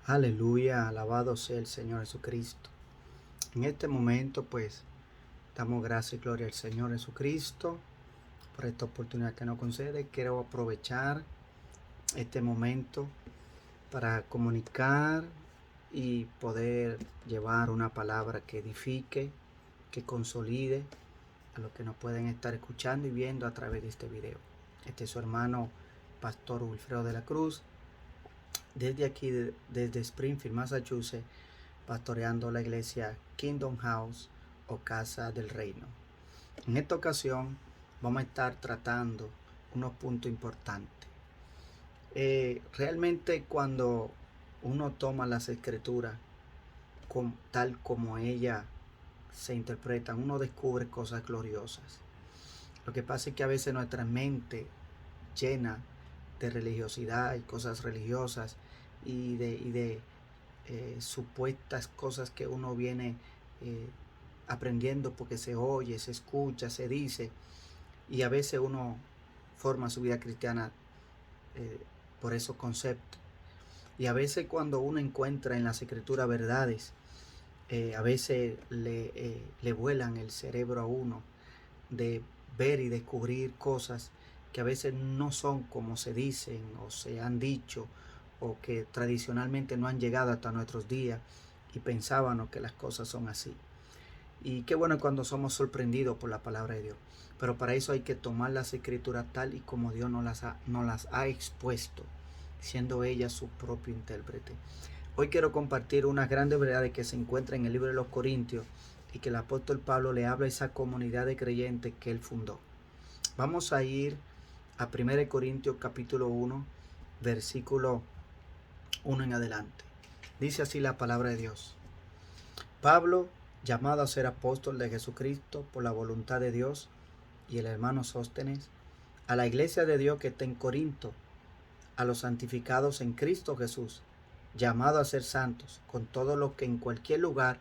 Aleluya, alabado sea el Señor Jesucristo. En este momento, pues, damos gracias y gloria al Señor Jesucristo por esta oportunidad que nos concede. Quiero aprovechar este momento para comunicar y poder llevar una palabra que edifique, que consolide a los que nos pueden estar escuchando y viendo a través de este video. Este es su hermano, Pastor Wilfredo de la Cruz, desde aquí, desde Springfield, Massachusetts, pastoreando la iglesia Kingdom House o Casa del Reino. En esta ocasión vamos a estar tratando unos puntos importantes. Realmente cuando uno toma las escrituras tal como ellas se interpretan, uno descubre cosas gloriosas. Lo que pasa es que a veces nuestra mente llena de religiosidad y cosas religiosas y de supuestas cosas que uno viene aprendiendo porque se oye, se escucha, se dice, y a veces uno forma su vida cristiana por esos conceptos. Y a veces cuando uno encuentra en las escrituras verdades, a veces le vuelan el cerebro a uno de ver y descubrir cosas que a veces no son como se dicen o se han dicho, o que tradicionalmente no han llegado hasta nuestros días y pensábamos que las cosas son así. Y qué bueno cuando somos sorprendidos por la palabra de Dios. Pero para eso hay que tomar las escrituras tal y como Dios nos las ha expuesto, siendo ella su propio intérprete. Hoy quiero compartir unas grandes verdades que se encuentran en el libro de los Corintios y que el apóstol Pablo le habla a esa comunidad de creyentes que él fundó. Vamos a ir a 1 Corintios capítulo 1, versículo 1 en adelante. Dice así la palabra de Dios. Pablo, llamado a ser apóstol de Jesucristo por la voluntad de Dios, y el hermano Sóstenes, a la iglesia de Dios que está en Corinto, a los santificados en Cristo Jesús, llamados a ser santos, con todos los que en cualquier lugar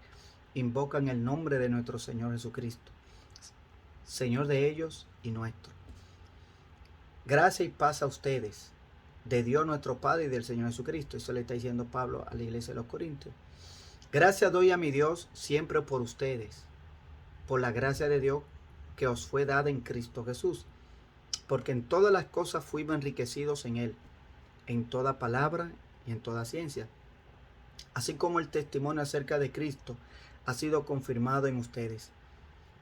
invocan el nombre de nuestro Señor Jesucristo, Señor de ellos y nuestro. Gracia y paz a ustedes, de Dios nuestro Padre y del Señor Jesucristo. Eso le está diciendo Pablo a la iglesia de los Corintios. Gracias doy a mi Dios siempre por ustedes, por la gracia de Dios que os fue dada en Cristo Jesús, porque en todas las cosas fuimos enriquecidos en Él, en toda palabra y en toda ciencia, así como el testimonio acerca de Cristo ha sido confirmado en ustedes,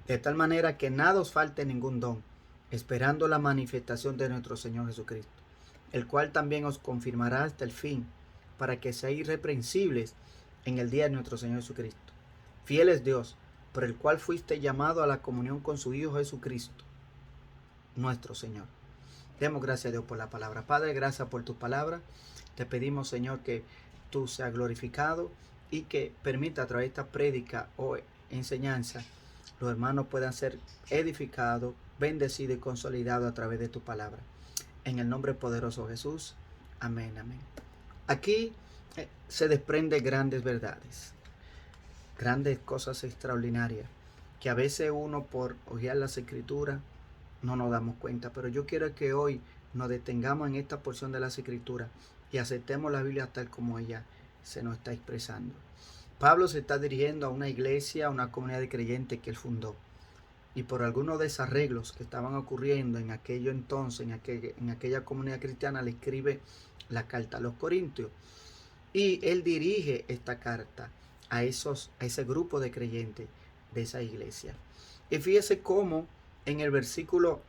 de tal manera que nada os falte ningún don, esperando la manifestación de nuestro Señor Jesucristo, el cual también os confirmará hasta el fin, para que seáis irreprensibles en el día de nuestro Señor Jesucristo. Fiel es Dios, por el cual fuiste llamado a la comunión con su Hijo Jesucristo, nuestro Señor. Demos gracias a Dios por la palabra. Padre, gracias por tu palabra. Te pedimos, Señor, que tú seas glorificado y que permita a través de esta prédica o enseñanza, los hermanos puedan ser edificados, bendecidos y consolidados a través de tu palabra. En el nombre poderoso de Jesús. Amén, amén. Aquí se desprende grandes verdades, grandes cosas extraordinarias, que a veces uno por ojear las escrituras no nos damos cuenta. Pero yo quiero que hoy nos detengamos en esta porción de las escrituras y aceptemos la Biblia tal como ella se nos está expresando. Pablo se está dirigiendo a una iglesia, a una comunidad de creyentes que él fundó. Y por algunos desarreglos que estaban ocurriendo en aquello entonces, en aquella comunidad cristiana, le escribe la carta a los Corintios. Y él dirige esta carta a ese grupo de creyentes de esa iglesia. Y fíjese cómo en el versículo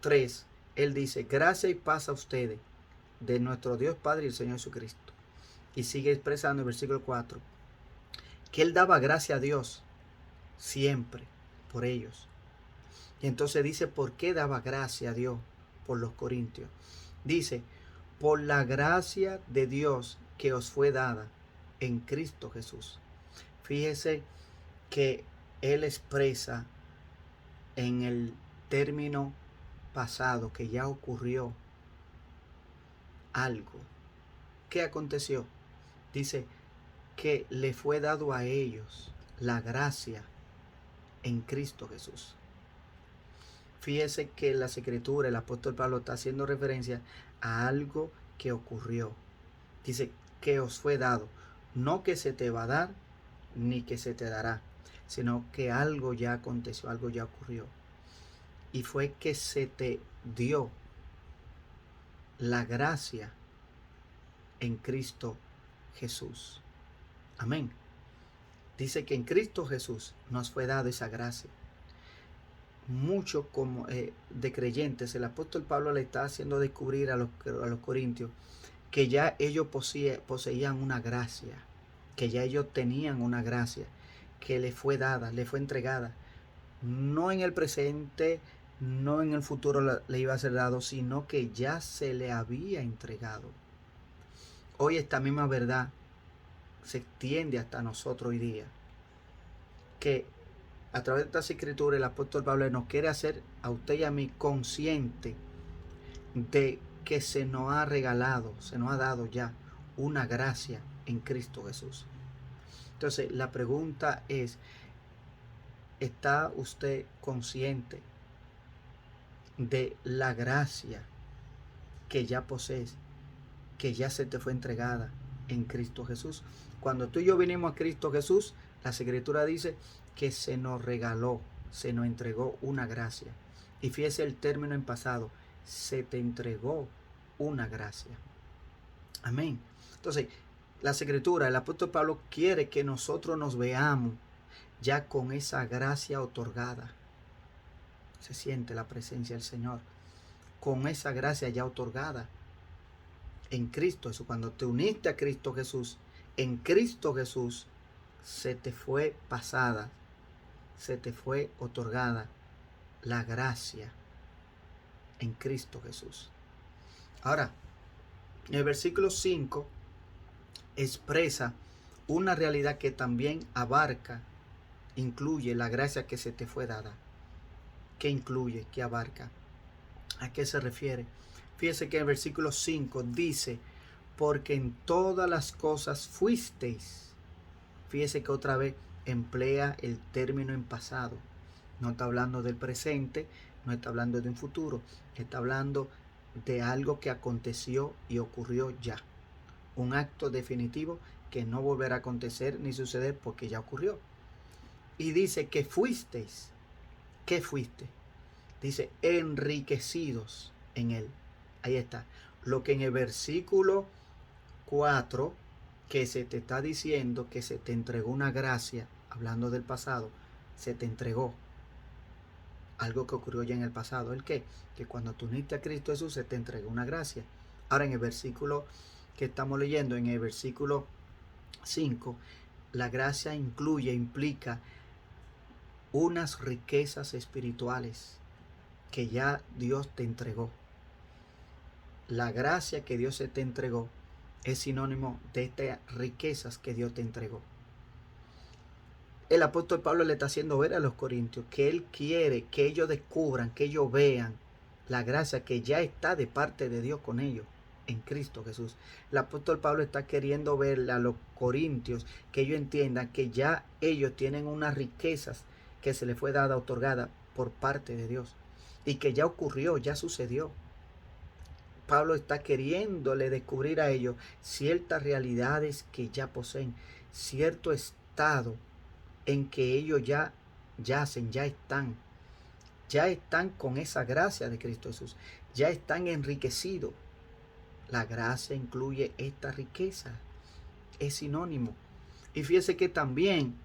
3, él dice, gracia y paz a ustedes, de nuestro Dios Padre y el Señor Jesucristo. Y sigue expresando el versículo 4, que él daba gracia a Dios siempre por ellos. Y entonces dice, ¿por qué daba gracia a Dios por los corintios? Dice, por la gracia de Dios que os fue dada en Cristo Jesús. Fíjese que él expresa en el término pasado que ya ocurrió algo. ¿Qué aconteció? Dice que le fue dado a ellos la gracia en Cristo Jesús. Fíjese que en las escrituras el apóstol Pablo está haciendo referencia a algo que ocurrió. Dice que os fue dado, no que se te va a dar, ni que se te dará, sino que algo ya aconteció, algo ya ocurrió. Y fue que se te dio la gracia en Cristo Jesús. Amén. Dice que en Cristo Jesús nos fue dada esa gracia. Mucho como de creyentes, el apóstol Pablo le está haciendo descubrir a los corintios que ya ellos poseían una gracia, que ya ellos tenían una gracia que le fue dada, le fue entregada. No en el presente, no en el futuro le iba a ser dado, sino que ya se le había entregado. Hoy esta misma verdad se extiende hasta nosotros hoy día, que a través de estas escrituras el apóstol Pablo nos quiere hacer a usted y a mí consciente de que se nos ha regalado, se nos ha dado ya una gracia en Cristo Jesús. Entonces la pregunta es, ¿está usted consciente de la gracia que ya posees, que ya se te fue entregada en Cristo Jesús? Cuando tú y yo vinimos a Cristo Jesús, la escritura dice que se nos regaló, se nos entregó una gracia. Y fíjese el término en pasado, se te entregó una gracia. Amén. Entonces, la escritura, el apóstol Pablo quiere que nosotros nos veamos ya con esa gracia otorgada. Se siente la presencia del Señor. Con esa gracia ya otorgada en Cristo Jesús. Cuando te uniste a Cristo Jesús, en Cristo Jesús se te fue pasada, se te fue otorgada la gracia en Cristo Jesús. Ahora, el versículo 5 expresa una realidad que también abarca, incluye la gracia que se te fue dada. ¿Qué incluye? ¿Qué abarca? ¿A qué se refiere? Fíjese que el versículo 5 dice, porque en todas las cosas fuisteis. Fíjese que otra vez emplea el término en pasado. No está hablando del presente, no está hablando de un futuro, está hablando de algo que aconteció y ocurrió ya. Un acto definitivo que no volverá a acontecer ni suceder porque ya ocurrió. Y dice que fuisteis. ¿Qué fuiste? Dice enriquecidos en él. Ahí está. Lo que en el versículo 4, que se te está diciendo que se te entregó una gracia, hablando del pasado, se te entregó algo que ocurrió ya en el pasado. ¿El qué? Que cuando tú uniste a Cristo Jesús se te entregó una gracia. Ahora en el versículo que estamos leyendo, en el versículo 5, la gracia implica unas riquezas espirituales que ya Dios te entregó. La gracia que Dios se te entregó es sinónimo de estas riquezas que Dios te entregó. El apóstol Pablo le está haciendo ver a los corintios que él quiere que ellos descubran, que ellos vean la gracia que ya está de parte de Dios con ellos en Cristo Jesús. El apóstol Pablo está queriendo ver a los corintios que ellos entiendan que ya ellos tienen unas riquezas que se les fue dada, otorgada por parte de Dios y que ya ocurrió, ya sucedió. Pablo está queriéndole descubrir a ellos ciertas realidades que ya poseen, cierto estado en que ellos ya yacen, ya están con esa gracia de Cristo Jesús, ya están enriquecidos. La gracia incluye esta riqueza, es sinónimo. Y fíjese que también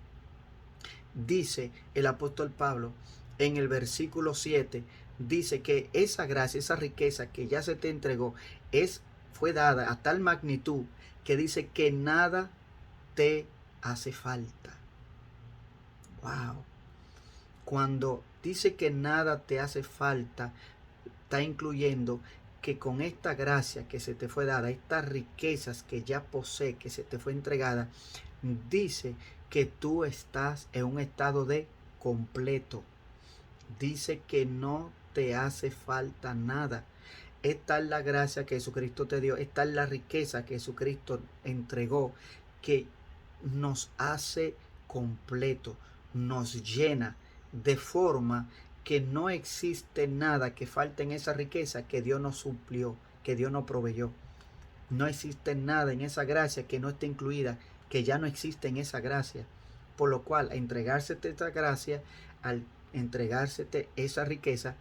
dice el apóstol Pablo en el versículo 7, dice que esa gracia, esa riqueza que ya se te entregó, fue dada a tal magnitud que dice que nada te hace falta. Wow. Cuando dice que nada te hace falta, está incluyendo que con esta gracia que se te fue dada, estas riquezas que ya posee, que se te fue entregada, dice que tú estás en un estado de completo. Dice que no te hace falta nada. Esta es la gracia que Jesucristo te dio. Esta es la riqueza que Jesucristo entregó, que nos hace completo, nos llena de forma que no existe nada que falte en esa riqueza que Dios nos suplió, que Dios nos proveyó. No existe nada en esa gracia que no esté incluida, que ya no existe en esa gracia. Por lo cual, al entregársete esta gracia, al entregársete esa riqueza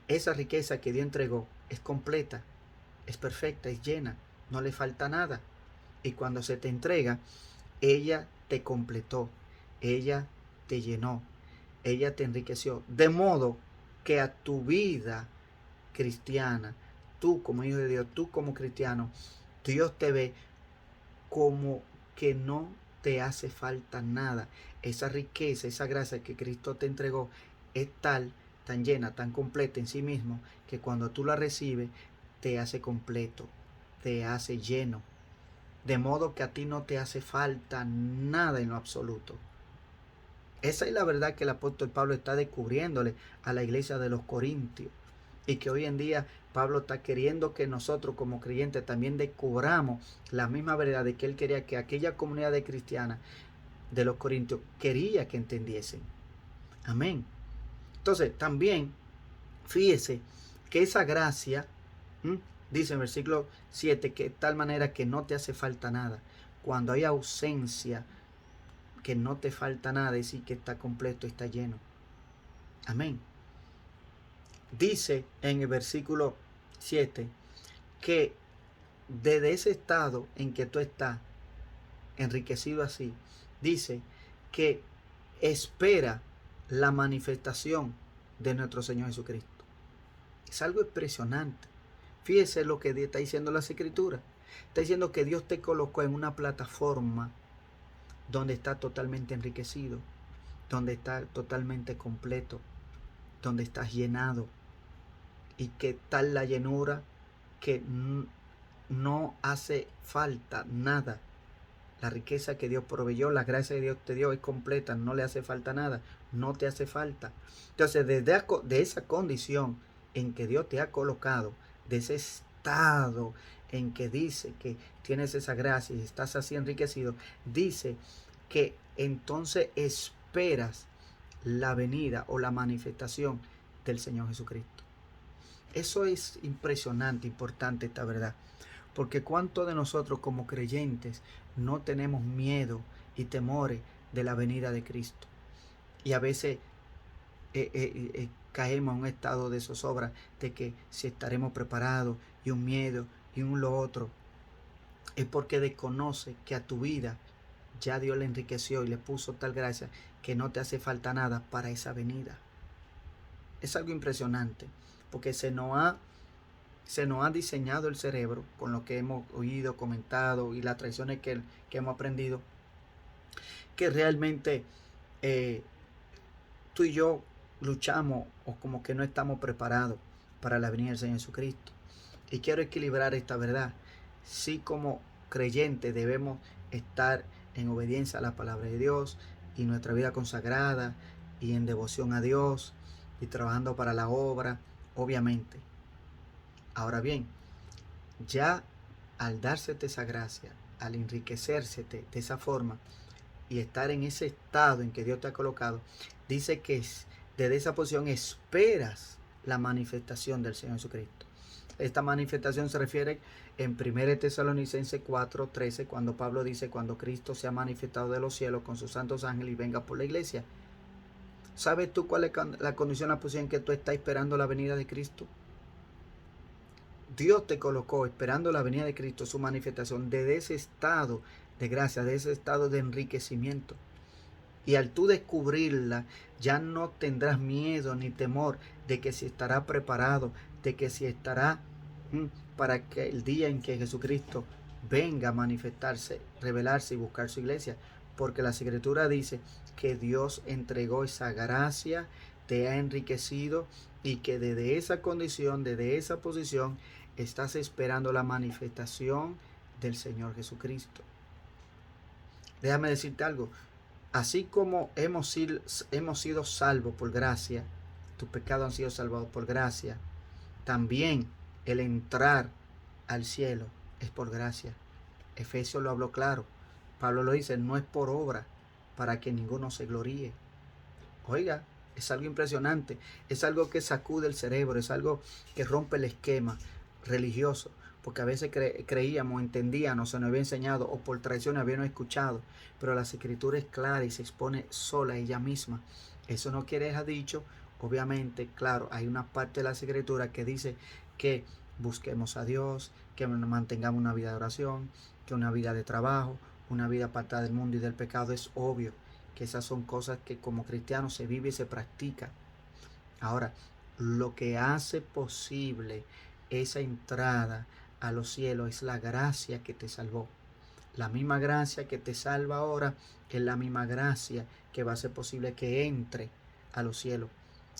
que Dios entregó es completa, es perfecta, es llena, no le falta nada. Y cuando se te entrega, ella te completó, ella te llenó, ella te enriqueció. De modo que a tu vida cristiana, tú como hijo de Dios, tú como cristiano, Dios te ve como que no te hace falta nada. Esa riqueza, esa gracia que Cristo te entregó es tal, tan llena, tan completa en sí mismo, que cuando tú la recibes, te hace completo, te hace lleno. De modo que a ti no te hace falta nada en lo absoluto. Esa es la verdad que el apóstol Pablo está descubriéndole a la iglesia de los Corintios. Y que hoy en día Pablo está queriendo que nosotros como creyentes también descubramos la misma verdad de que él quería que aquella comunidad de cristianas de los Corintios quería que entendiesen. Amén. Entonces también fíjese que esa gracia, dice en versículo 7, que de tal manera que no te hace falta nada. Cuando hay ausencia, que no te falta nada, es decir, que está completo, está lleno. Amén. Dice en el versículo 7 que desde ese estado en que tú estás, enriquecido así, dice que espera la manifestación de nuestro Señor Jesucristo. Es algo impresionante. Fíjese lo que está diciendo las Escrituras. Está diciendo que Dios te colocó en una plataforma donde está totalmente enriquecido, donde está totalmente completo, donde estás llenado, y que tal la llenura que no hace falta nada. La riqueza que Dios proveyó, la gracia que Dios te dio es completa, no le hace falta nada, no te hace falta. Entonces, de esa condición en que Dios te ha colocado, de ese estado en que dice que tienes esa gracia y estás así enriquecido, dice que entonces esperas la venida o la manifestación del Señor Jesucristo. Eso es impresionante, importante esta verdad. Porque cuántos de nosotros como creyentes no tenemos miedo y temores de la venida de Cristo. Y a veces caemos en un estado de zozobra de que si estaremos preparados y un miedo y un lo otro. Es porque desconoce que a tu vida ya Dios le enriqueció y le puso tal gracia que no te hace falta nada para esa venida. Es algo impresionante porque se nos ha diseñado el cerebro con lo que hemos oído, comentado y las tradiciones que hemos aprendido, que realmente tú y yo luchamos o como que no estamos preparados para la venida del Señor Jesucristo. Y quiero equilibrar esta verdad. Sí, como creyentes debemos estar en obediencia a la palabra de Dios y nuestra vida consagrada y en devoción a Dios y trabajando para la obra, obviamente. Ahora bien, ya al dársete esa gracia, al enriquecérsete de esa forma y estar en ese estado en que Dios te ha colocado, dice que desde esa posición esperas la manifestación del Señor Jesucristo. Esta manifestación se refiere en 1 Tesalonicenses 4:13, cuando Pablo dice, cuando Cristo se ha manifestado de los cielos con sus santos ángeles y venga por la iglesia. ¿Sabes tú cuál es la condición, la posición en que tú estás esperando la venida de Cristo? Dios te colocó esperando la venida de Cristo, su manifestación, desde ese estado de gracia, de ese estado de enriquecimiento. Y al tú descubrirla, ya no tendrás miedo ni temor de que si estará preparado, de que si estará para que el día en que Jesucristo venga a manifestarse, revelarse y buscar su iglesia. Porque la Escritura dice que Dios entregó esa gracia, te ha enriquecido y que desde esa condición, desde esa posición, estás esperando la manifestación del Señor Jesucristo. Déjame decirte algo. Así como hemos sido salvos por gracia, tus pecados han sido salvados por gracia, también el entrar al cielo es por gracia. Efesios lo habló claro. Pablo lo dice, no es por obra, para que ninguno se gloríe. Oiga, es algo impresionante, es algo que sacude el cerebro, es algo que rompe el esquema religioso, porque a veces creíamos, entendíamos, se nos había enseñado o por traición habíamos escuchado, pero las escrituras es clara y se expone sola ella misma. Eso no quiere dejar dicho, obviamente, claro, hay una parte de las escrituras que dice que busquemos a Dios, que mantengamos una vida de oración, que una vida de trabajo, una vida apartada del mundo y del pecado. Es obvio que esas son cosas que como cristianos se vive y se practica. Ahora, lo que hace posible esa entrada a los cielos es la gracia que te salvó. La misma gracia que te salva ahora es la misma gracia que va a hacer posible que entre a los cielos.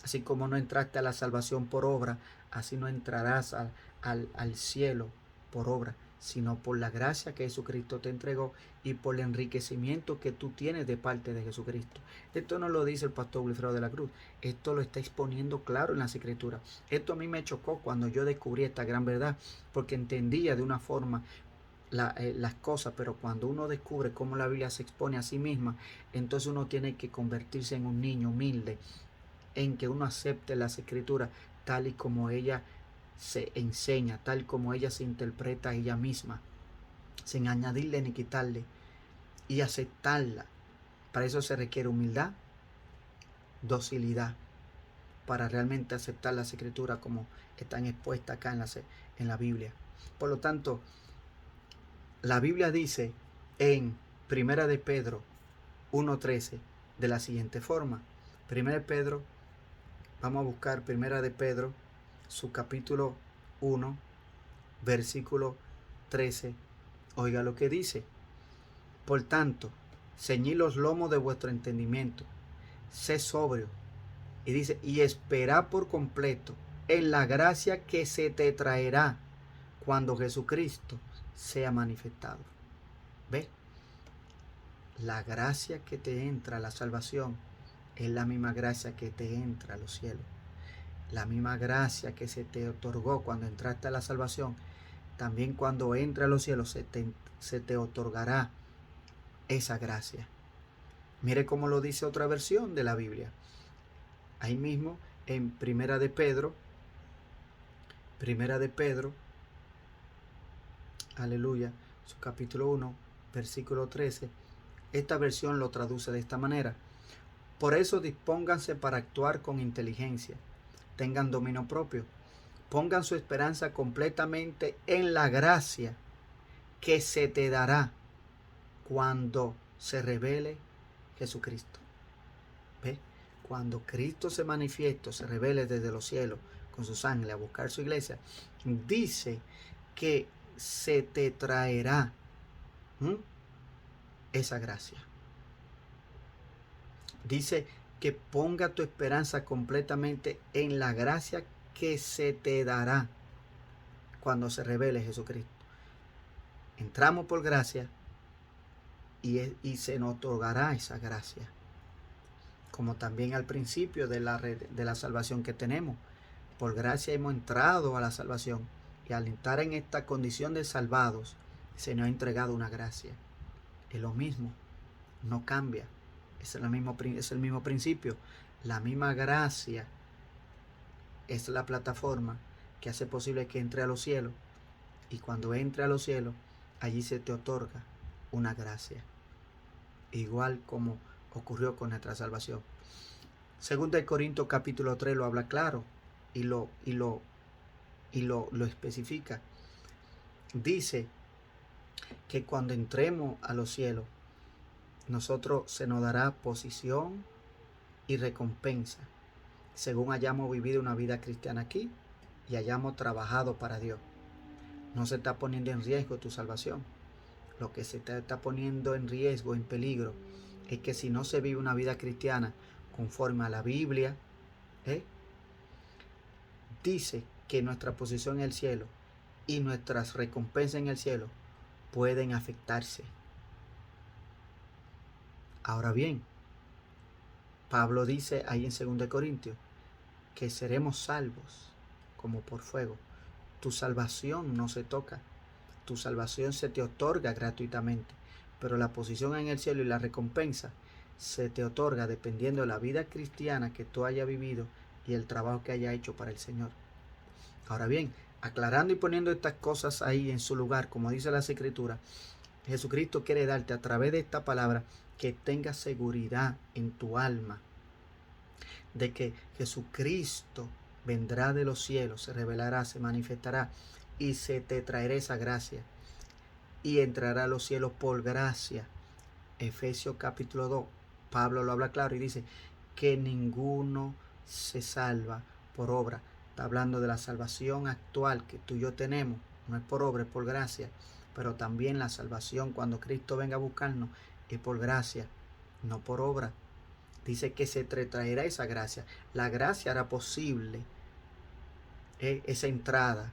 Así como no entraste a la salvación por obra, así no entrarás al cielo por obra, sino por la gracia que Jesucristo te entregó y por el enriquecimiento que tú tienes de parte de Jesucristo. Esto no lo dice el pastor Wilfredo de la Cruz, esto lo está exponiendo claro en las Escrituras. Esto a mí me chocó cuando yo descubrí esta gran verdad, porque entendía de una forma las cosas, pero cuando uno descubre cómo la Biblia se expone a sí misma, entonces uno tiene que convertirse en un niño humilde, en que uno acepte las Escrituras tal y como ella se enseña, tal como ella se interpreta a ella misma, sin añadirle ni quitarle, y aceptarla. Para eso se requiere humildad, docilidad, para realmente aceptar las Escrituras como están expuestas acá en la Biblia. Por lo tanto, la Biblia dice en Primera de Pedro 1:13 de la siguiente forma. Primera de Pedro, vamos a buscar Primera de Pedro, su capítulo 1, versículo 13. Oiga lo que dice. Por tanto, ceñid los lomos de vuestro entendimiento, sé sobrio. Y dice, y esperad por completo en la gracia que se te traerá cuando Jesucristo sea manifestado. ¿Ves? La gracia que te entra a la salvación es la misma gracia que te entra a los cielos. La misma gracia que se te otorgó cuando entraste a la salvación, también cuando entra a los cielos se te otorgará esa gracia. Mire cómo lo dice otra versión de la Biblia. Ahí mismo en Primera de Pedro, aleluya, su capítulo 1, versículo 13, esta versión lo traduce de esta manera. Por eso dispónganse para actuar con inteligencia, tengan dominio propio, pongan su esperanza completamente en la gracia que se te dará cuando se revele Jesucristo. ¿Ve? Cuando Cristo se manifieste, se revele desde los cielos con su sangre a buscar su iglesia, dice que se te traerá esa gracia. Dice que ponga tu esperanza completamente en la gracia que se te dará cuando se revele Jesucristo. Entramos por gracia y se nos otorgará esa gracia. Como también al principio de la salvación que tenemos. Por gracia hemos entrado a la salvación. Y al entrar en esta condición de salvados, se nos ha entregado una gracia. Es lo mismo, no cambia. Es el mismo principio. La misma gracia es la plataforma que hace posible que entre a los cielos. Y cuando entre a los cielos, allí se te otorga una gracia. Igual como ocurrió con nuestra salvación. Segunda de Corintios capítulo 3 lo habla claro y lo especifica. Dice que cuando entremos a los cielos, nosotros se nos dará posición y recompensa, según hayamos vivido una vida cristiana aquí y hayamos trabajado para Dios. No se está poniendo en riesgo tu salvación. Lo que se está poniendo en riesgo, en peligro, es que si no se vive una vida cristiana conforme a la Biblia, dice que nuestra posición en el cielo y nuestras recompensas en el cielo pueden afectarse. Ahora bien, Pablo dice ahí en 2 Corintios que seremos salvos como por fuego. Tu salvación no se toca. Tu salvación se te otorga gratuitamente, pero la posición en el cielo y la recompensa se te otorga dependiendo de la vida cristiana que tú hayas vivido y el trabajo que hayas hecho para el Señor. Ahora bien, aclarando y poniendo estas cosas ahí en su lugar, como dice las Escrituras, Jesucristo quiere darte a través de esta palabra que tengas seguridad en tu alma de que Jesucristo vendrá de los cielos, se revelará, se manifestará y se te traerá esa gracia y entrará a los cielos por gracia. Efesios capítulo 2, Pablo lo habla claro y dice que ninguno se salva por obra. Está hablando de la salvación actual que tú y yo tenemos, no es por obra, es por gracia, pero también la salvación cuando Cristo venga a buscarnos es por gracia, no por obra. Dice que se te traerá esa gracia. La gracia hará posible esa entrada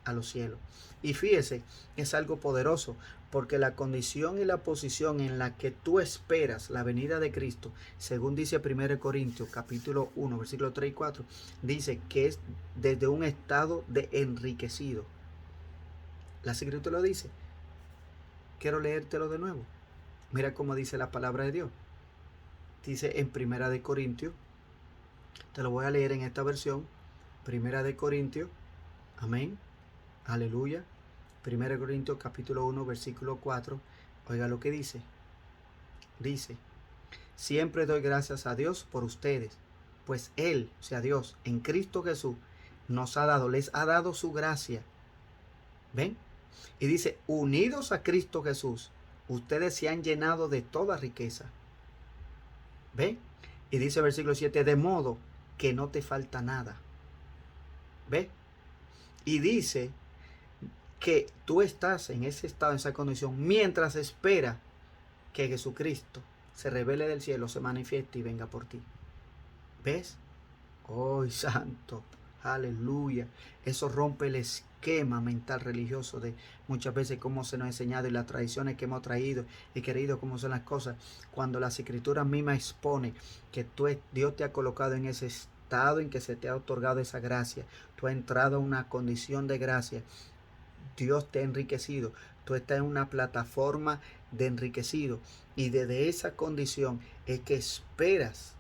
a los cielos. Y fíjese, es algo poderoso, porque la condición y la posición en la que tú esperas la venida de Cristo, según dice 1 Corintios capítulo 1, versículos 3 y 4, dice que es desde un estado de enriquecido. La Escritura lo dice. Quiero leértelo de nuevo. Mira cómo dice la palabra de Dios. Dice en 1 Corintios, te lo voy a leer en esta versión, 1 Corintios, amén, aleluya, 1 Corintios capítulo 1, versículo 4, oiga lo que dice. Dice, siempre doy gracias a Dios por ustedes, pues Él, o sea Dios, en Cristo Jesús, nos ha dado, les ha dado su gracia. ¿Ven? Y dice, unidos a Cristo Jesús, ustedes se han llenado de toda riqueza. ¿Ven? Y dice versículo 7, de modo que no te falta nada. ¿Ves? Y dice que tú estás en ese estado, en esa condición, mientras espera que Jesucristo se revele del cielo, se manifieste y venga por ti. ¿Ves? ¡Oh, santo! Aleluya. Eso rompe el esquema mental religioso de muchas veces cómo se nos ha enseñado y las tradiciones que hemos traído y querido cómo son las cosas. Cuando las Escrituras mismas expone que Dios te ha colocado en ese estado en que se te ha otorgado esa gracia. Tú has entrado en una condición de gracia. Dios te ha enriquecido. Tú estás en una plataforma de enriquecido. Y desde esa condición es que esperas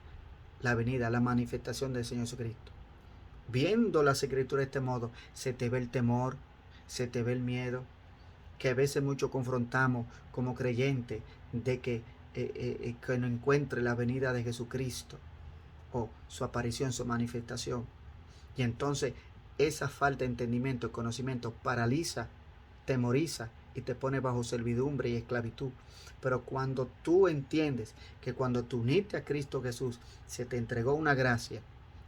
la venida, la manifestación del Señor Jesucristo. Viendo las Escrituras de este modo, se te ve el temor, se te ve el miedo, que a veces mucho confrontamos como creyentes de que no encuentre la venida de Jesucristo o su aparición, su manifestación. Y entonces esa falta de entendimiento y conocimiento paraliza, temoriza y te pone bajo servidumbre y esclavitud. Pero cuando tú entiendes que cuando tú uniste a Cristo Jesús, se te entregó una gracia,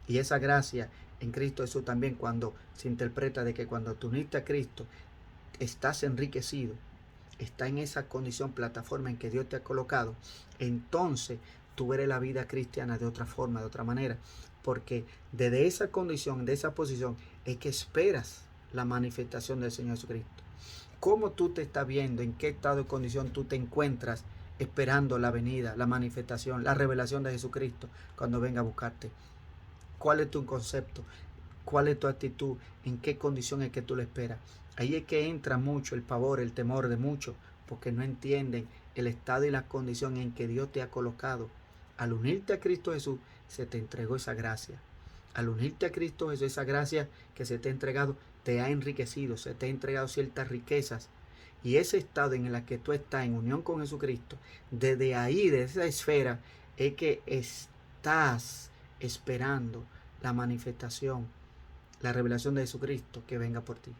y esa gracia en Cristo Jesús también, cuando se interpreta de que cuando tú uniste a Cristo, estás enriquecido, está en esa condición, plataforma en que Dios te ha colocado, entonces tú verás la vida cristiana de otra forma, de otra manera, porque desde esa condición, de esa posición, es que esperas la manifestación del Señor Jesucristo. ¿Cómo tú te estás viendo? ¿En qué estado de condición tú te encuentras esperando la venida, la manifestación, la revelación de Jesucristo cuando venga a buscarte? ¿Cuál es tu concepto? ¿Cuál es tu actitud? ¿En qué condición es que tú lo esperas? Ahí es que entra mucho el pavor, el temor de muchos, porque no entienden el estado y la condición en que Dios te ha colocado. Al unirte a Cristo Jesús, se te entregó esa gracia. Al unirte a Cristo Jesús, esa gracia que se te ha entregado, te ha enriquecido, se te ha entregado ciertas riquezas. Y ese estado en el que tú estás en unión con Jesucristo, desde ahí, de esa esfera, es que estás esperando la manifestación, la revelación de Jesucristo que venga por ti.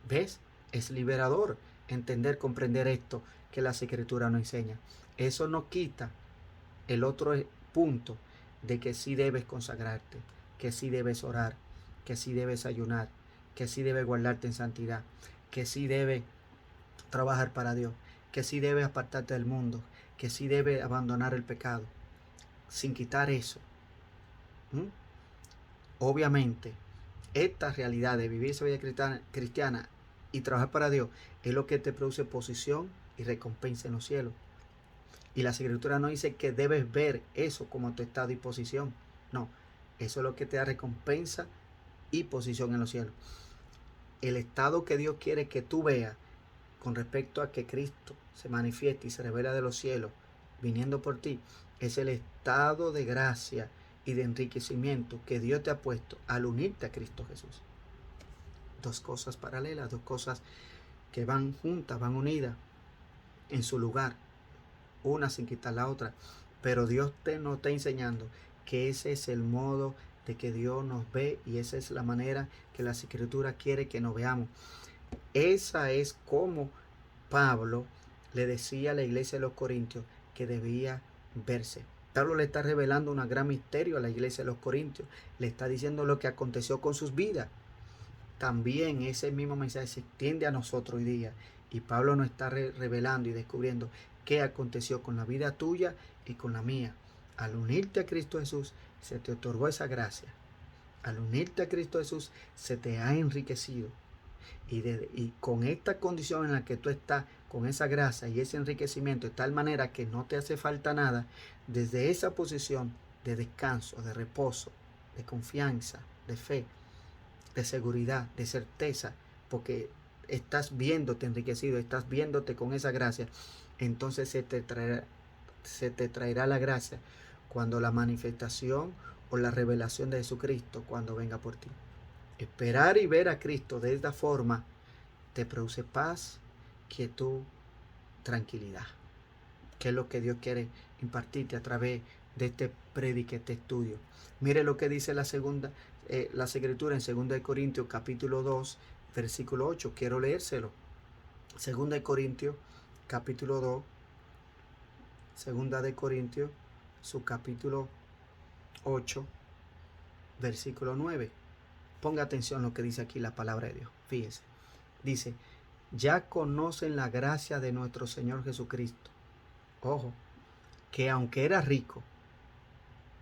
¿Ves? Es liberador entender, comprender esto que las Escrituras nos enseñan. Eso no quita el otro punto de que sí debes consagrarte, que sí debes orar, que sí debes ayunar, que sí debes guardarte en santidad, que sí debes trabajar para Dios, que sí debes apartarte del mundo, que sí debes abandonar el pecado. Sin quitar eso, obviamente, esta realidad de vivir esa vida cristiana y trabajar para Dios es lo que te produce posición y recompensa en los cielos. Y la Escritura no dice que debes ver eso como tu estado y posición. No, eso es lo que te da recompensa y posición en los cielos. El estado que Dios quiere que tú veas con respecto a que Cristo se manifieste y se revela de los cielos viniendo por ti, es el estado de gracia y de enriquecimiento que Dios te ha puesto al unirte a Cristo Jesús. dos cosas paralelas, dos cosas que van juntas, van unidas en su lugar, una sin quitar la otra. Pero Dios nos está enseñando que ese es el modo de que Dios nos ve, y esa es la manera que la Escritura quiere que nos veamos. Esa es como Pablo le decía a la iglesia de los Corintios que debía verse. Pablo le está revelando un gran misterio a la iglesia de los Corintios. Le está diciendo lo que aconteció con sus vidas. También ese mismo mensaje se extiende a nosotros hoy día. Y Pablo nos está revelando y descubriendo qué aconteció con la vida tuya y con la mía. Al unirte a Cristo Jesús, se te otorgó esa gracia. Al unirte a Cristo Jesús, se te ha enriquecido. Y con esta condición en la que tú estás, con esa gracia y ese enriquecimiento, de tal manera que no te hace falta nada, desde esa posición de descanso, de reposo, de confianza, de fe, de seguridad, de certeza, porque estás viéndote enriquecido, estás viéndote con esa gracia, entonces se te traerá la gracia cuando la manifestación o la revelación de Jesucristo, cuando venga por ti. Esperar y ver a Cristo de esta forma te produce paz, quietud, tranquilidad, que es lo que Dios quiere impartirte a través de este predique, este estudio. Mire lo que dice la Escritura en 2 Corintios capítulo 2, versículo 8. Quiero leérselo. 2 Corintios capítulo 2, 2 Corintios, su capítulo 8, versículo 9. Ponga atención a lo que dice aquí la palabra de Dios. Fíjese. Dice, ya conocen la gracia de nuestro Señor Jesucristo. Ojo, que aunque era rico,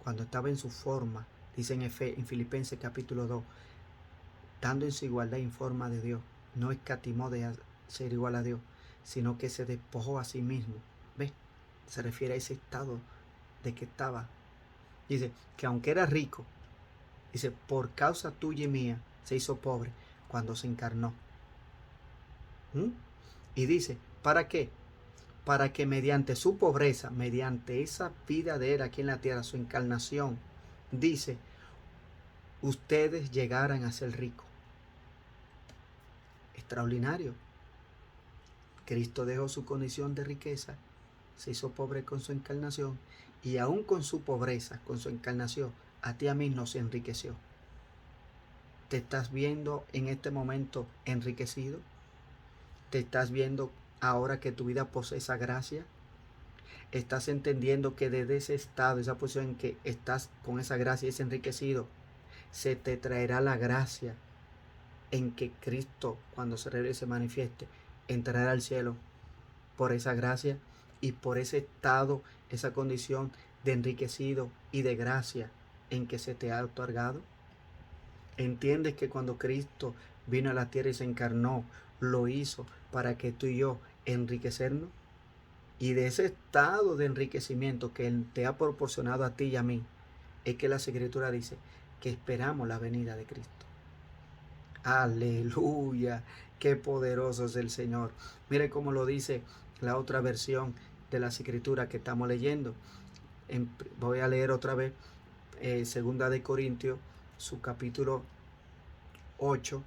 cuando estaba en su forma, dice en Filipenses capítulo 2, dando en su igualdad en forma de Dios, no escatimó de ser igual a Dios, sino que se despojó a sí mismo. ¿Ves? Se refiere a ese estado de que estaba. Dice, que aunque era rico, dice, por causa tuya y mía, se hizo pobre cuando se encarnó. Y dice, ¿para qué? Para que mediante su pobreza, mediante esa vida de él aquí en la tierra, su encarnación, dice, ustedes llegaran a ser ricos. Extraordinario. Cristo dejó su condición de riqueza, se hizo pobre con su encarnación, y aún con su pobreza, con su encarnación, a ti y a mí nos enriqueció. ¿Te estás viendo en este momento enriquecido? ¿Te estás viendo ahora que tu vida posee esa gracia? ¿Estás entendiendo que desde ese estado, esa posición en que estás con esa gracia y es enriquecido, se te traerá la gracia en que Cristo, cuando se revele y se manifieste, entrará al cielo por esa gracia y por ese estado, esa condición de enriquecido y de gracia en que se te ha otorgado? ¿Entiendes que cuando Cristo vino a la tierra y se encarnó, lo hizo para que tú y yo enriquecernos? Y de ese estado de enriquecimiento que Él te ha proporcionado a ti y a mí, es que la Escritura dice que esperamos la venida de Cristo. Aleluya, qué poderoso es el Señor. Mire cómo lo dice la otra versión de la Escritura que estamos leyendo. Voy a leer otra vez 2 Corintios, su capítulo 8,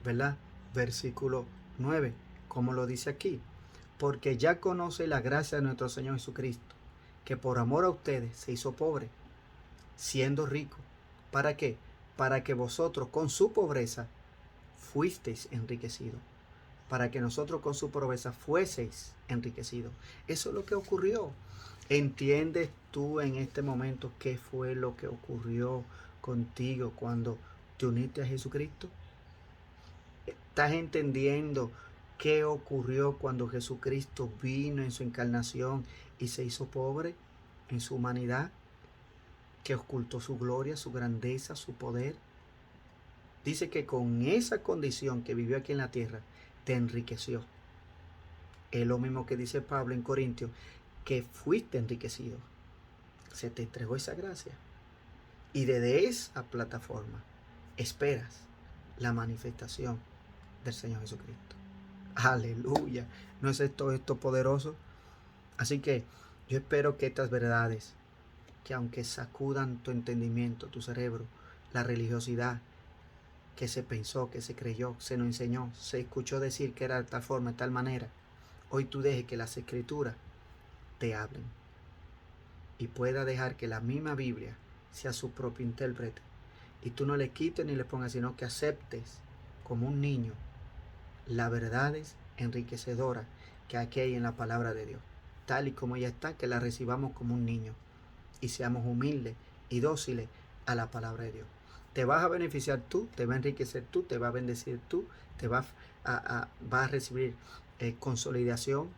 ¿verdad? Versículo 9, como lo dice aquí. Porque ya conoce la gracia de nuestro Señor Jesucristo, que por amor a ustedes se hizo pobre, siendo rico. ¿Para qué? Para que vosotros con su pobreza fuisteis enriquecidos. Para que nosotros con su pobreza fueseis enriquecidos. Eso es lo que ocurrió. ¿Entiendes tú en este momento qué fue lo que ocurrió contigo cuando te uniste a Jesucristo? ¿Estás entendiendo qué ocurrió cuando Jesucristo vino en su encarnación y se hizo pobre en su humanidad? Que ocultó su gloria, su grandeza, su poder. Dice que con esa condición que vivió aquí en la tierra, te enriqueció. Es lo mismo que dice Pablo en Corintios, que fuiste enriquecido. Se te entregó esa gracia. Y desde esa plataforma esperas la manifestación del Señor Jesucristo. Aleluya. ¿No es esto poderoso? Así que yo espero que estas verdades, que aunque sacudan tu entendimiento, tu cerebro, la religiosidad, que se pensó, que se creyó, se nos enseñó, se escuchó decir que era de tal forma, de tal manera. Hoy tú dejes que las escrituras te hablen y pueda dejar que la misma Biblia sea su propio intérprete y tú no le quites ni le pongas, sino que aceptes como un niño las verdades enriquecedoras que aquí hay en la palabra de Dios, tal y como ella está, que la recibamos como un niño y seamos humildes y dóciles a la palabra de Dios. Te vas a beneficiar tú, te va a enriquecer tú, te va a bendecir tú, te vas a recibir consolidación,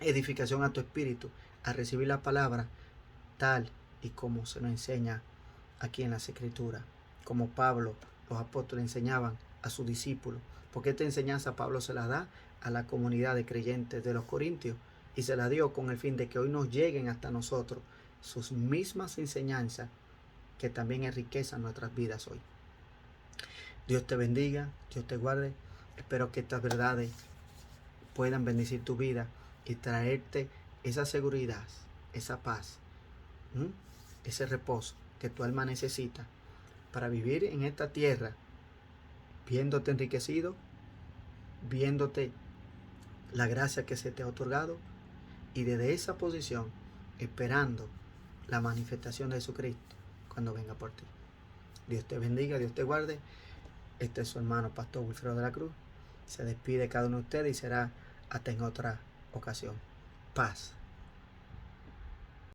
edificación a tu espíritu, a recibir la palabra tal y como se nos enseña aquí en las Escrituras, como Pablo, los apóstoles enseñaban a sus discípulos, porque esta enseñanza Pablo se la da a la comunidad de creyentes de los Corintios y se la dio con el fin de que hoy nos lleguen hasta nosotros sus mismas enseñanzas que también enriquezcan nuestras vidas hoy. Dios te bendiga, Dios te guarde. Espero que estas verdades puedan bendecir tu vida y traerte esa seguridad, esa paz, ese reposo que tu alma necesita para vivir en esta tierra, viéndote enriquecido, viéndote la gracia que se te ha otorgado y desde esa posición esperando la manifestación de Jesucristo cuando venga por ti. Dios te bendiga, Dios te guarde. Este es su hermano Pastor Wilfredo de la Cruz. Se despide cada uno de ustedes y será hasta en otra ocasión. Paz.